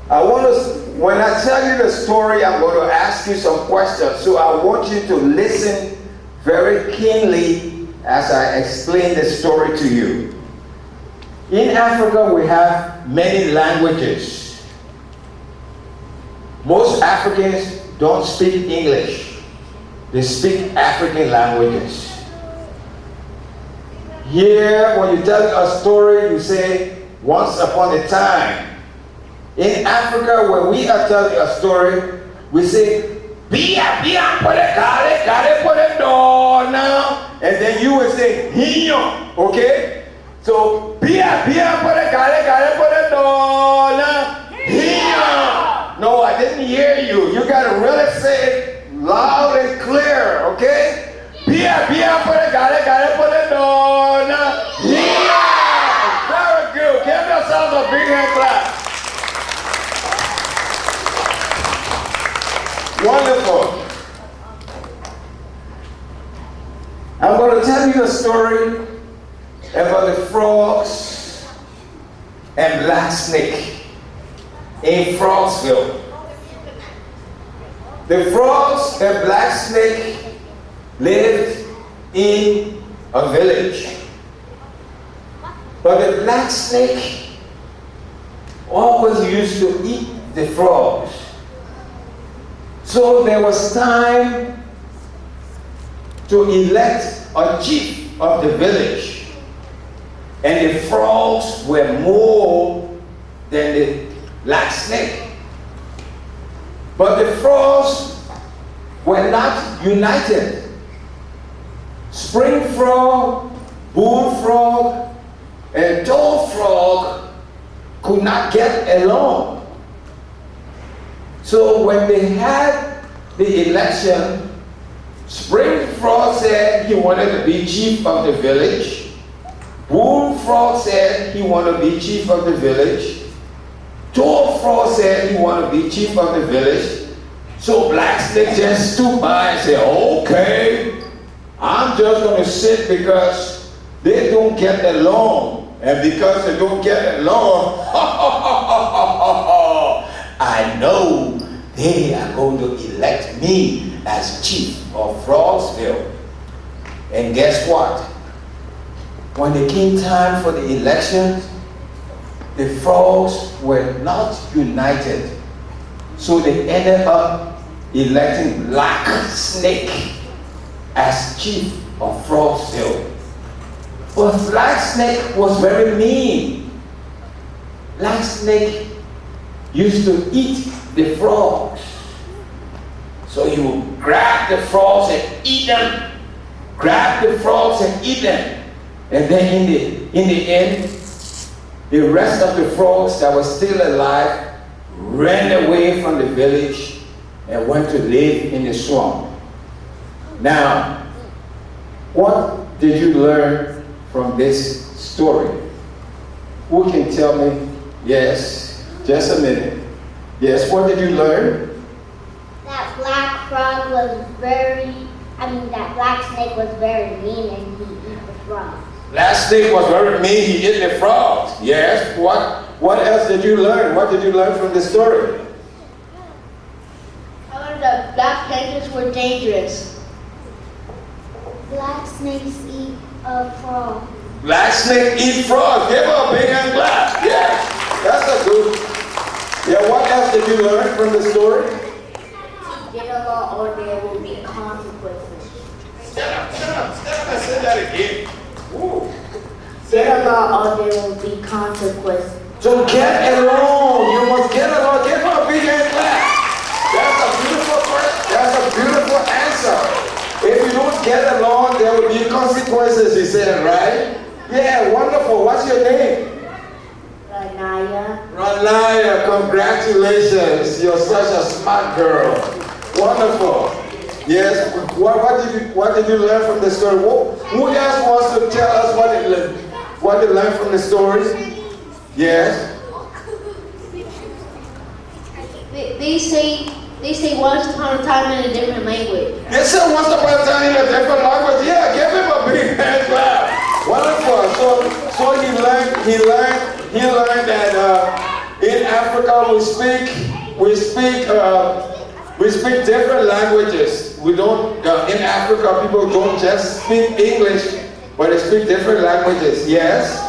When I tell you the story, I'm going to ask you some questions. So I want you to listen very keenly as I explain the story to you. In Africa, we have many languages. Most Africans don't speak English. They speak African languages. Here, when you tell a story, you say, once upon a time. In Africa, when we are telling a story, we say, Bia, put it, got it, put it down now. And then you will say, Hino, okay? So, Bia, put it, got it, put it down now. Hino. No, I didn't hear you. You got to really say it loud and clear, okay? Bia, put it, got it, put it down now. Hino. Very good. Give yourselves a big hand clap. Wonderful. I'm going to tell you a story about the frogs and black snake in Frogsville. The frogs and black snake lived in a village. But the black snake always used to eat the frogs. So there was time to elect a chief of the village. And the frogs were more than the black snake. But the frogs were not united. Spring frog, bullfrog, and toad frog could not get along. So when they had the election, Spring Frog said he wanted to be chief of the village. Bullfrog said he wanted to be chief of the village. Toad Frog said he wanted to be chief of the village. So Black Snake just stood by and said, okay, I'm just going to sit because they don't get along. And because they don't get along, I know they are going to elect me as chief of Frogsville. And guess what? When it came time for the elections, the frogs were not united. So they ended up electing Black Snake as chief of Frogsville. But Black Snake was very mean. Black Snake used to eat the frogs. So he would grab the frogs and eat them. Grab the frogs and eat them. And then in the end, the rest of the frogs that were still alive ran away from the village and went to live in the swamp. Now, what did you learn from this story? Who can tell me? Yes, just a minute. Yes, what did you learn? That black black snake was very mean and he ate the frogs. Black snake was very mean, he ate the frogs. Yes, what else did you learn? What did you learn from the story? I learned that black panthers were dangerous. Black snakes eat frogs. Black snake eat frogs. Give her a big hand clap. Yes, that's a good. Yeah, what else did you learn from the story? Get along or there will be consequences. Stand up and say that again. Woo. Get along or there will be consequences. So get along. You must get along. Give her a big hand clap. That's a beautiful answer. If you don't get along, there will be consequences. You said, right? Yeah, wonderful. What's your name? Ranaya, congratulations. You're such a smart girl. Wonderful. Yes. What did you learn from the story? Who else wants to tell us what they learned from the story? Yes. They say once upon a time in a different language. They said once upon a time in a different language. Yeah, give him a big hand clap. Wonderful. So he learned that in Africa we speak different languages. We don't in Africa people don't just speak English, but they speak different languages. Yes.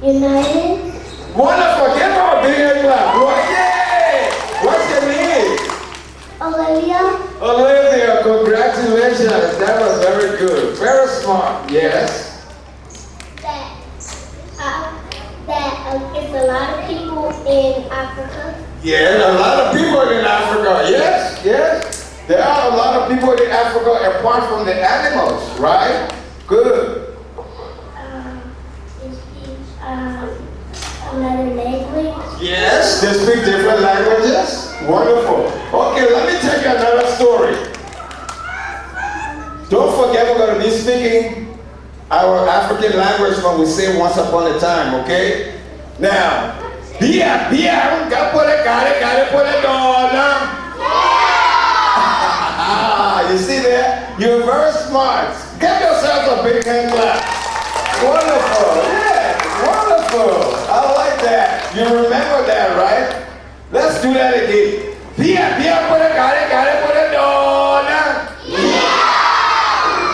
United. Wonderful. Give her a big hand clap. Yay! What's your name? Olivia, congratulations. That was very good. Very smart. Yes. It's a lot of people in Africa. Yeah, a lot of people in Africa. Yes. There are a lot of people in Africa apart from the animals, right? Good. Another language. Yes, they speak different languages. Wonderful. Okay, let me tell you another story. Don't forget we're going to be speaking our African language when we say once upon a time, okay? Now, you see that? You're very smart. Give yourself a big hand clap. Wonderful. Yeah, wonderful. I like that. You remember that, right? Let's do that again.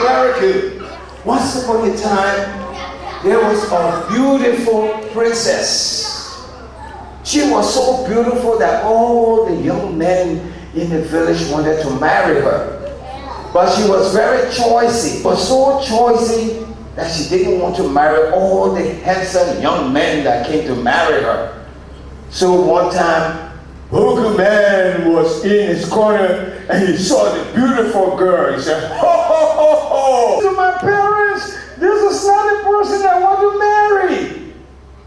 Very good. Once upon a time, there was a beautiful princess. She was so beautiful that all the young men in the village wanted to marry her. But she was very choosy. But so choosy that she didn't want to marry all the handsome young men that came to marry her. So one time, Boogie Man was in his corner and he saw the beautiful girl. He said, ho, ho, ho, ho. To my parents, this is not the person I want to marry.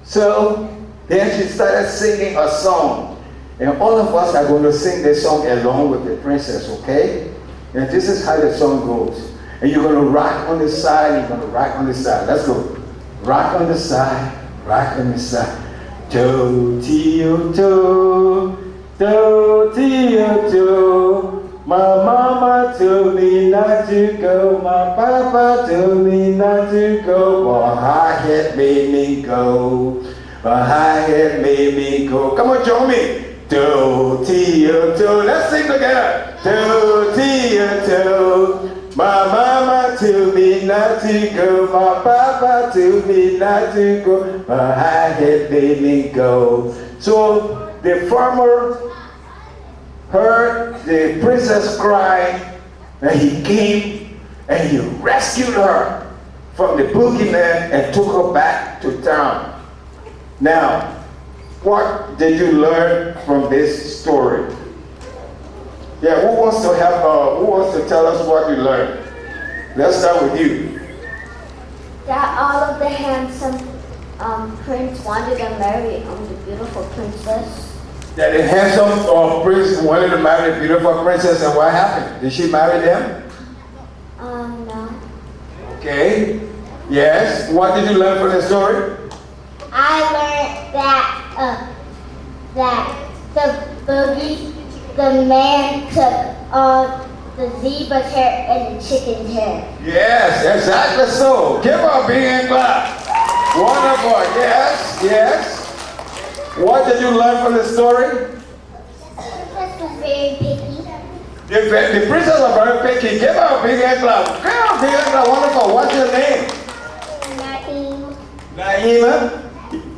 So then she started singing a song. And all of us are going to sing this song along with the princess, okay? And this is how the song goes. And you're going to rock on the side, you're going to rock on the side. Let's go. Rock on the side, rock on the side. Do-ti-o-do, do-ti-o-do. My mama told me not to go, my papa told me not to go, but her head made me go. My high head made me go. Come on, join me. Do, tia, do. Let's sing together. Do, tia, do. My mama told me not to go. My papa told me not to go. My high head made me go. So the farmer heard the princess cry, and he came and he rescued her from the boogeyman and took her back to town. Now, what did you learn from this story? Yeah, who wants to who wants to tell us what you learned? Let's start with you. That all of the handsome prince wanted to marry the beautiful princess. That the handsome prince wanted to marry the beautiful princess, and what happened? Did she marry them? No. Okay. Yes. What did you learn from the story? I learned that the man took the zebra's hair and the chicken's hair. Yes, exactly so. Give her a big hand clap. Wonderful. Yes, yes. What did you learn from the story? The princess was very picky. The princess are very picky. Give her a big hand clap. Give her a big hand clap. Wonderful. What's your name? Naeem.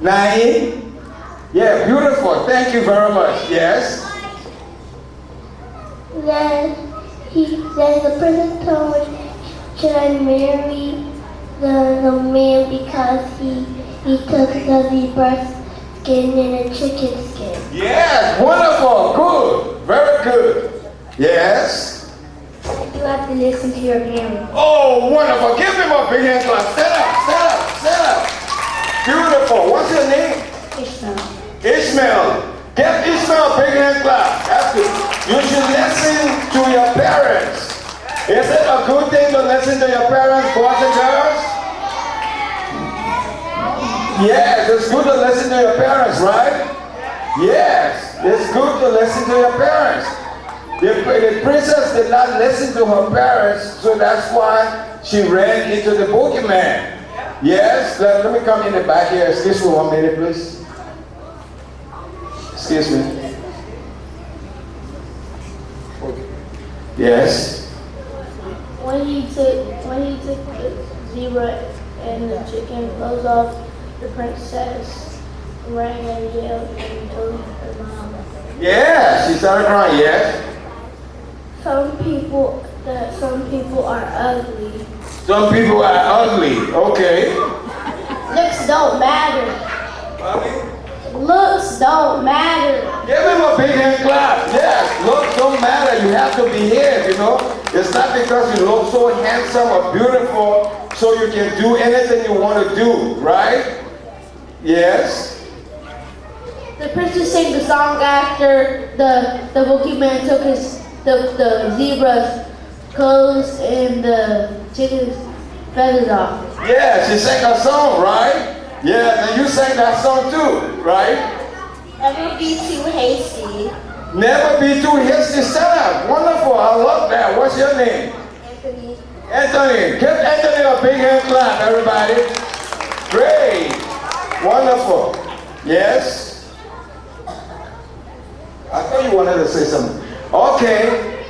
Naeem? Yeah, beautiful. Thank you very much. Yes. Then the princess told me, should I marry the man because he took the zebra's skin and the chicken skin. Yes, wonderful. Good. Very good. Yes. You have to listen to your parents. Oh, wonderful. Give him a big hand clap. Stand up, stand up, stand up. Beautiful. What's your name? Ishmael. Ishmael. Give Ishmael a big hand clap. That's good. You should listen to your parents. Is it a good thing to listen to your parents, boys and girls? Yes, it's good to listen to your parents, right? Yes, it's good to listen to your parents. The princess did not listen to her parents, so that's why she ran into the boogeyman. Yes, let me come in the back here. Excuse me 1 minute, please. Excuse me. Yes. When he took the zebra and the chicken clothes off, the princess ran and yelled and told her mom. Yeah, she started crying. Yes. Some people are ugly. Some people are ugly. Okay. Looks don't matter. Looks don't matter. Give him a big hand clap. Yes, looks don't matter. You have to behave, you know. It's not because you look so handsome or beautiful so you can do anything you want to do, right? Yes. The princess sang the song after the boogeyman took the zebra's clothes and the chicken's feathers off. Yeah, she sang a song, right? Yeah, and you sang that song too, right? Never be too hasty. Never be too hasty. Stand up. Wonderful. I love that. What's your name? Anthony. Anthony. Give Anthony a big hand clap, everybody. Great. Wonderful. Yes? I thought you wanted to say something. Okay.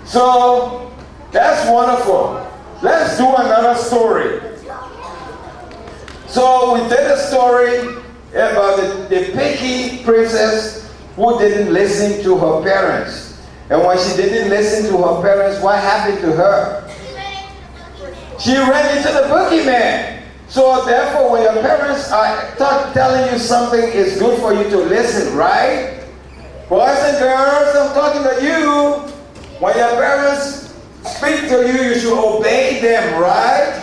So, that's wonderful. Let's do another story. So we did a story about the picky princess who didn't listen to her parents. And when she didn't listen to her parents, what happened to her? She ran into the boogeyman. So therefore, when your parents are telling you something, it's good for you to listen, right? Boys and girls, I'm talking to you. When your parents speak to you, you should obey them, right?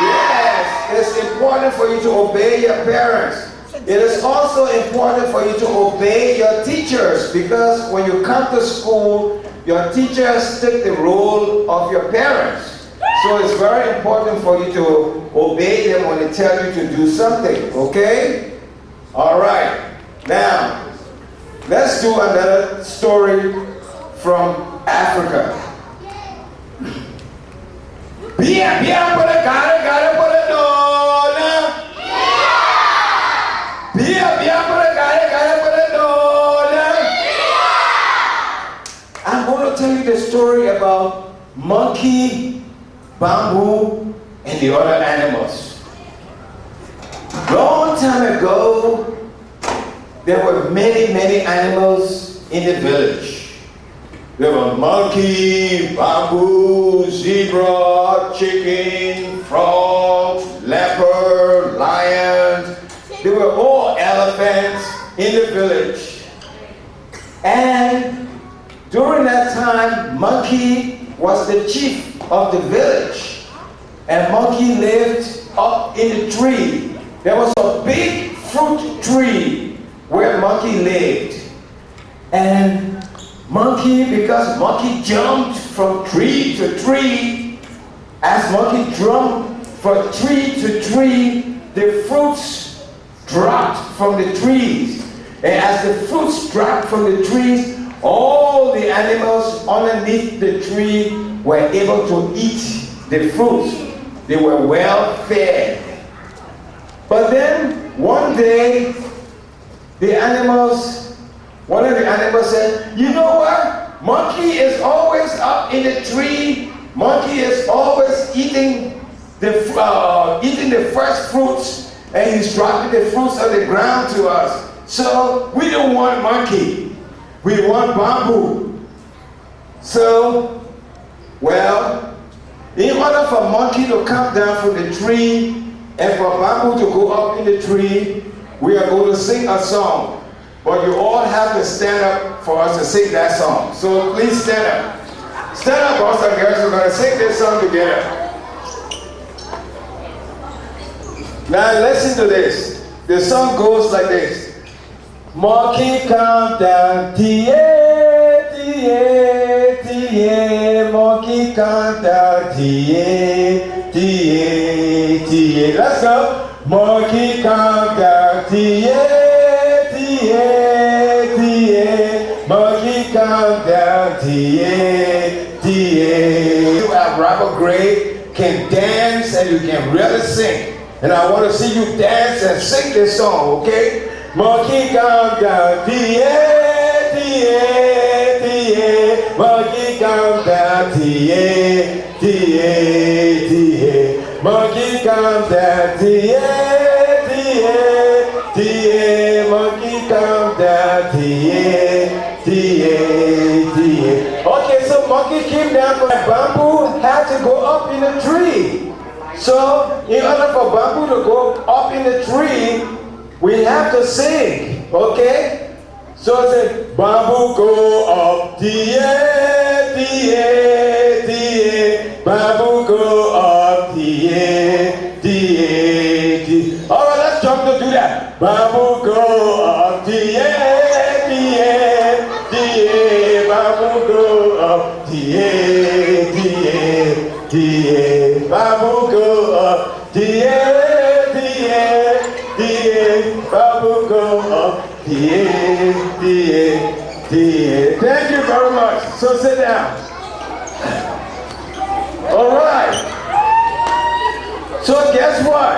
Yes, it's important for you to obey your parents. It is also important for you to obey your teachers, because when you come to school, your teachers take the role of your parents. So it's very important for you to obey them when they tell you to do something, okay? All right. Now, let's do another story from Africa. Bien, bien, por el cara, por el dona. monkey, bamboo, and the other animals. Long time ago, there were many, many animals in the village. There were monkey, bamboo, zebra, chicken, frogs, leopard, lions. They were all elephants in the village. And during that time, Monkey was the chief of the village. And Monkey lived up in the tree. There was a big fruit tree where Monkey lived. And Monkey, because Monkey jumped from tree to tree, as Monkey jumped from tree to tree, the fruits dropped from the trees. And as the fruits dropped from the trees, all the animals underneath the tree were able to eat the fruits. They were well fed. But then one day, one of the animals said, you know what? Monkey is always up in the tree. Monkey is always eating the fresh fruits, and he's dropping the fruits on the ground to us. So we don't want monkey. We want bamboo. So, well, in order for monkey to come down from the tree and for bamboo to go up in the tree, we are going to sing a song. But you all have to stand up for us to sing that song. So please stand up. Stand up, boys and girls. We're going to sing this song together. Now listen to this. The song goes like this. Monkey come down, tie, tie, tie. Monkey come down, tie, tie, tie. Let's go. Monkey come down, tie, tie, tie. Monkey come down, tie, tie. You at Robert Gray can dance and you can really sing. And I want to see you dance and sing this song, okay? Monkey come down, tie, tie, tie. Monkey come down, tie, tie, tie. Monkey come down, tie, tie, tie. Monkey come down, tie, tie, tie. Okay, so monkey came down from the bamboo, had to go up in the tree. So, in order for bamboo to go up in the tree, we have to sing, okay? So say, bamboo go up, tie, tie, tie. Bamboo go up, tie, tie, tie. All right, let's jump to do that. Bamboo go up, tie, tie, tie. Bamboo go up, tie, tie, tie. Bamboo go up, tie. Bamboo go up, Thank you very much. So sit down. All right. So guess what?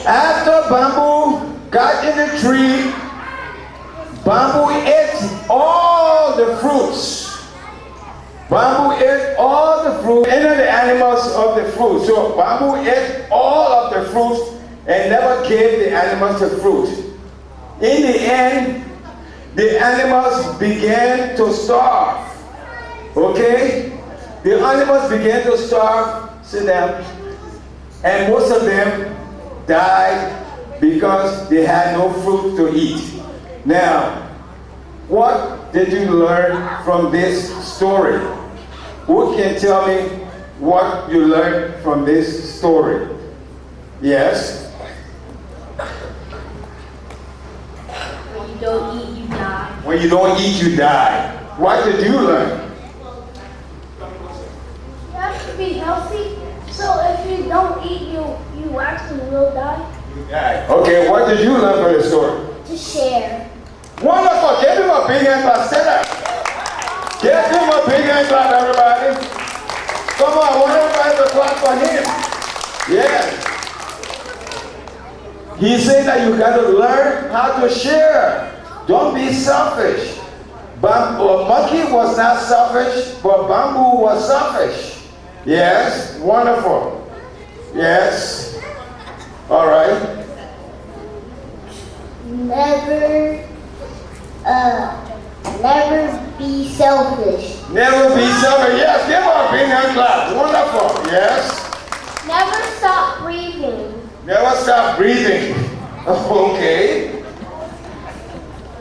After bamboo got in the tree, bamboo ate all the fruits. Bamboo ate all the fruit, and then the animals of the fruit. So bamboo ate all of the fruits and never gave the animals the fruit. In the end, the animals began to starve. Okay? The animals began to starve, sit down, and most of them died because they had no fruit to eat. Now, what did you learn from this story? Who can tell me what you learned from this story? Yes? When you don't eat, you die. When you don't eat, you die. What did you learn? You have to be healthy. So if you don't eat, you actually will die. You die. Okay, what did you learn from the story? To share. Wonderful. Give him a big hand clap. Stand up. Give him a big hand clap, everybody. Come on, I want everybody to clap for him. Yes. He said that you got to learn how to share. Don't be selfish. Monkey was not selfish, but Bamboo was selfish. Yes, wonderful. Yes. All right. Never be selfish. Never be selfish. Yes, give her a big hand clap. Wonderful. Yes. Never stop breathing. Never stop breathing. Okay.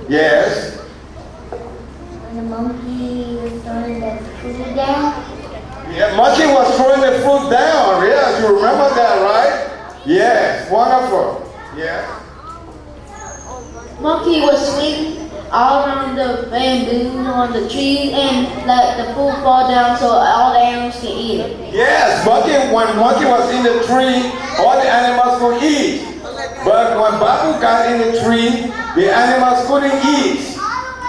Yes. When the monkey was throwing the food down. Yeah, Monkey was throwing the fruit down. Yes, you remember that, right? Yes, wonderful. Yes. Monkey was swinging all around the bamboo on the trees and let the food fall down so all the animals can eat it. Yes, when Monkey was in the tree, all the animals could eat. But when Babu got in the tree, the animals couldn't eat.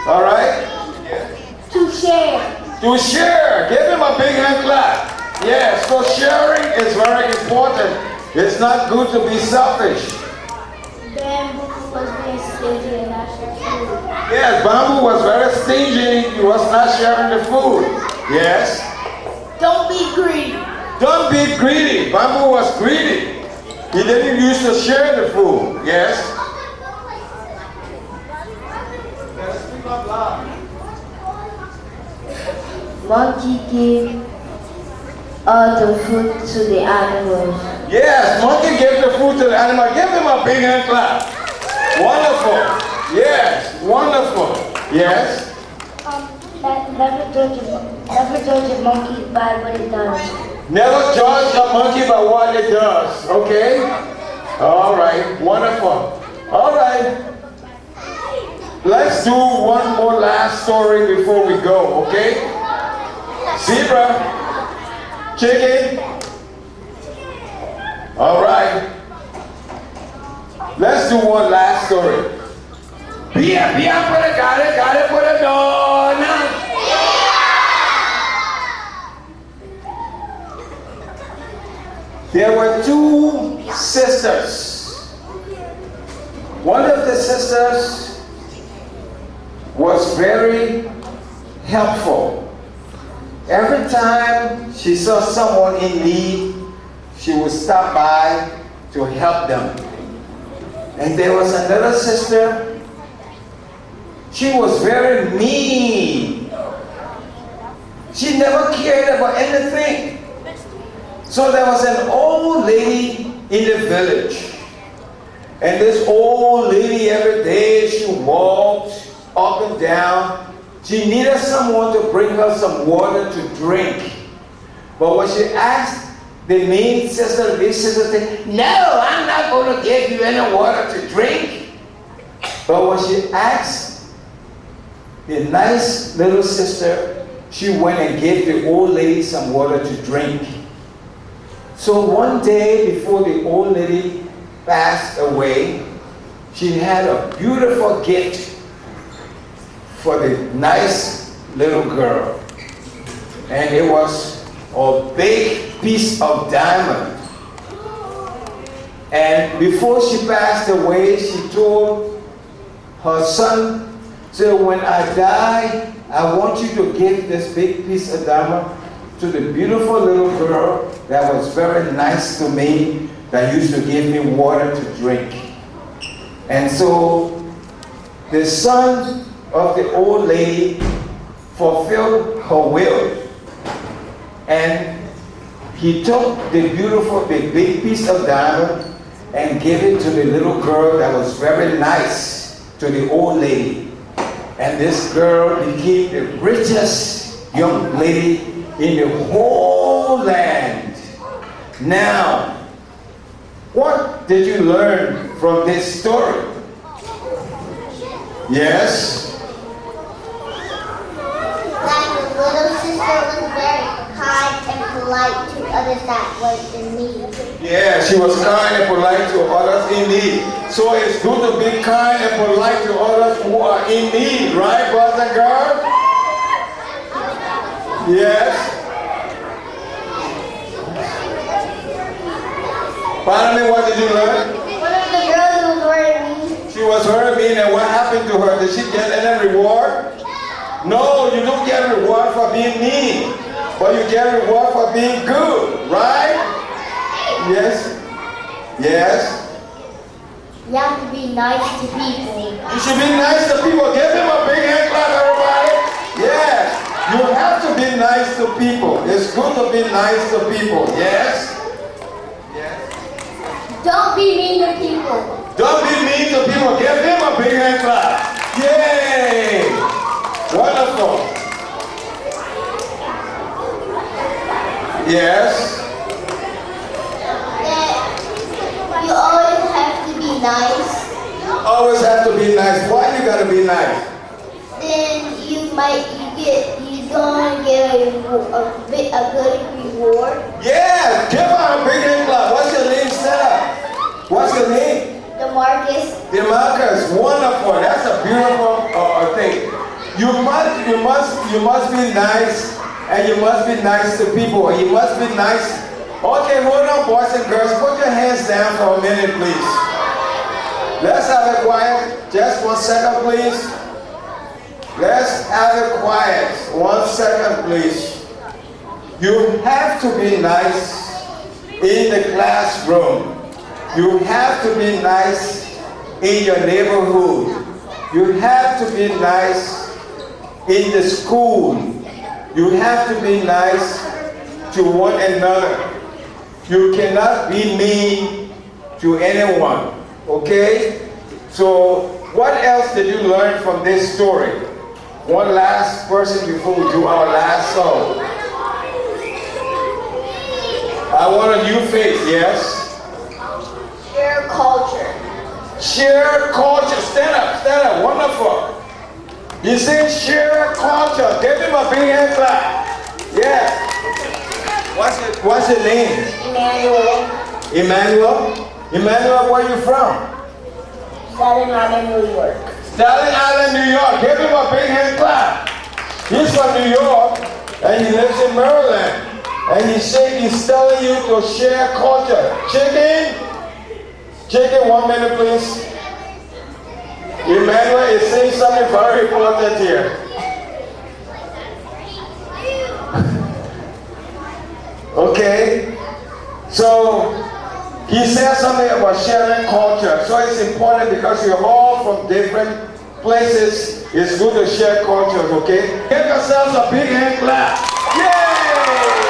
All right? To share. To share. Give him a big hand clap. Yes, so sharing is very important. It's not good to be selfish. Bamboo was very stingy and not sharing food. Yes, Bamboo was very stingy. He was not sharing the food. Yes. Don't be greedy. Don't be greedy. Bamboo was greedy. He didn't used to share the food. Yes. Speak up loud. Monkey gave all the food to the animals. Yes, Monkey gave the food to the animal. Give him a big hand clap. Wonderful. Yes, wonderful. Yes. Never judge a monkey by what it does. Never judge a monkey by what it does. Okay? All right. Wonderful. All right. Let's do one more last story before we go, okay? Zebra. Chicken. All right. Let's do one last story. Got it, put it on. There were two sisters. One of the sisters was very helpful. Every time she saw someone in need, she would stop by to help them. And there was another sister. She was very mean. She never cared about anything. So there was an old lady in the village. And this old lady, every day she walked up and down. She needed someone to bring her some water to drink. But when she asked the mean sister, the big sister said, "No, I'm not going to give you any water to drink." But when she asked the nice little sister, she went and gave the old lady some water to drink. So one day before the old lady passed away, she had a beautiful gift for the nice little girl. And it was a big piece of diamond. And before she passed away, she told her son, "So when I die, I want you to give this big piece of diamond to the beautiful little girl that was very nice to me, that used to give me water to drink." And so the son of the old lady fulfilled her will. And he took the big piece of diamond and gave it to the little girl that was very nice to the old lady. And this girl became the richest young lady in the whole land. Now, what did you learn from this story? Yes? That the little sister was very kind and polite to others that was in need. Yeah, she was kind and polite to others in need. So it's good to be kind and polite to others who are in need, right, boys and girls? Yes? Pardon me, what did you learn? One of the girls was very mean. She was very mean, and what happened to her? Did she get any reward? No, you don't get reward for being mean, but you get reward for being good, right? Yes? Yes? You have to be nice to people. You should be nice to people. Give him a big hand clap, everybody. Yes. You have to be nice to people. It's good to be nice to people. Yes? Yes. Don't be mean to people. Don't be mean to people. Give him a big hand clap. Yay! Wonderful. Yes. You always have to be nice. Always have to be nice. Why you gotta be nice? Then you gonna get a good reward. Yeah, give her a big hand clap. What's your name, Sarah? What's your name? DeMarcus. DeMarcus. Wonderful. That's a beautiful thing. You must be nice, and you must be nice to people. And you must be nice. Okay, hold on, boys and girls. Put your hands down for a minute, please. Let's have it quiet. Just 1 second, please. Let's have it quiet. 1 second, please. You have to be nice in the classroom. You have to be nice in your neighborhood. You have to be nice in the school. You have to be nice to one another. You cannot be mean to anyone. Okay? So, what else did you learn from this story? One last person before we do our last song. I want a new face, yes? Share culture. Share culture. Stand up, wonderful. You say share culture. Give him a big hand clap. Yes. What's your name? Emmanuel. Emmanuel, where are you from? Staten Island, New York. Staten Island, New York. Give him a big hand clap. He's from New York and he lives in Maryland. And he's telling you to share culture. Chicken, 1 minute please. Emmanuel is saying something very important here. Okay, so he said something about sharing culture. So it's important because you're all from different places. It's good to share cultures, okay? Give yourselves a big hand clap. Yay!